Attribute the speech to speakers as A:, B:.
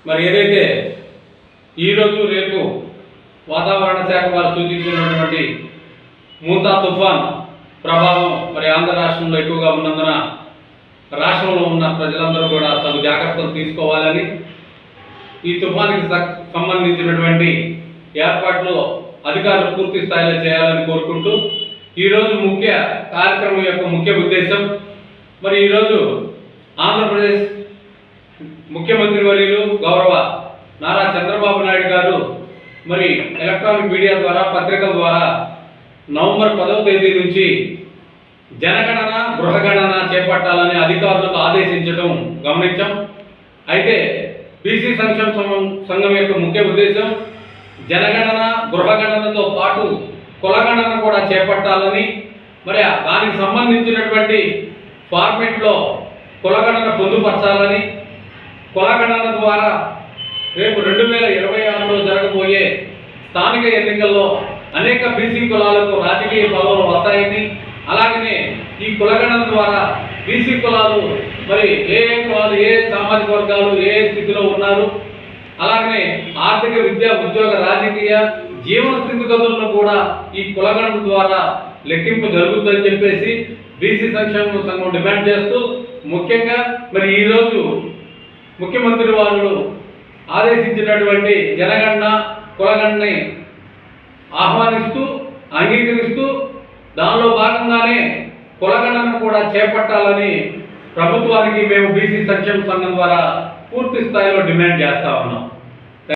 A: మరి ఏదైతే ఈరోజు రేపు వాతావరణ శాఖ వారు సూచించినటువంటి మూతా తుఫాన్ ప్రభావం మరి ఆంధ్ర రాష్ట్రంలో ఎక్కువగా ఉన్నందున రాష్ట్రంలో ఉన్న ప్రజలందరూ కూడా తగు జాగ్రత్తలు తీసుకోవాలని, ఈ తుఫానికి సంబంధించినటువంటి ఏర్పాట్లు అధికారులు పూర్తి స్థాయిలో చేయాలని కోరుకుంటూ ఈరోజు కార్యక్రమం యొక్క ముఖ్య ఉద్దేశం మరి ఈరోజు ఆంధ్రప్రదేశ్ ముఖ్యమంత్రి వర్యులు గౌరవ నారా చంద్రబాబు నాయుడు గారు మరి ఎలక్ట్రానిక్ మీడియా ద్వారా పత్రికల ద్వారా నవంబర్ 10వ తేదీ నుంచి జనగణన గృహగణన చేపట్టాలని అధికారులకు ఆదేశించడం గమనించాం. అయితే బీసీ సంక్షేమ సంఘం యొక్క ముఖ్య ఉద్దేశం జనగణన గృహగణనతో పాటు కులగణన కూడా చేపట్టాలని, మరి దానికి సంబంధించినటువంటి ఫార్మెట్లో కులగణన పొందుపరచాలని, కులగణన ద్వారా రేపు 2026లో జరగబోయే స్థానిక ఎన్నికల్లో అనేక బీసీ కులాలకు రాజకీయ పదవులు వస్తాయని, అలాగనే ఈ కులగణన ద్వారా బీసీ కులాలు మరి ఏ కులాలు ఏ సామాజిక వర్గాలు ఏ స్థితిలో ఉన్నారు, అలాగనే ఆర్థిక విద్యా ఉద్యోగ రాజకీయ జీవన స్థితిగతులను కూడా ఈ కులగణన ద్వారా లెక్కింపు జరుగుతుందని చెప్పేసి బీసీ సంక్షేమ సంఘం డిమాండ్ చేస్తూ, ముఖ్యంగా మరి ఈరోజు ముఖ్యమంత్రి వారు ఆదేశించినటువంటి జనగణన కులగణని ఆహ్వానిస్తూ అంగీకరిస్తూ దానిలో భాగంగానే కులగణన కూడా చేపట్టాలని ప్రభుత్వానికి మేము బీసీ సంక్షేమ సంఘం ద్వారా పూర్తి స్థాయిలో డిమాండ్ చేస్తా ఉన్నాం.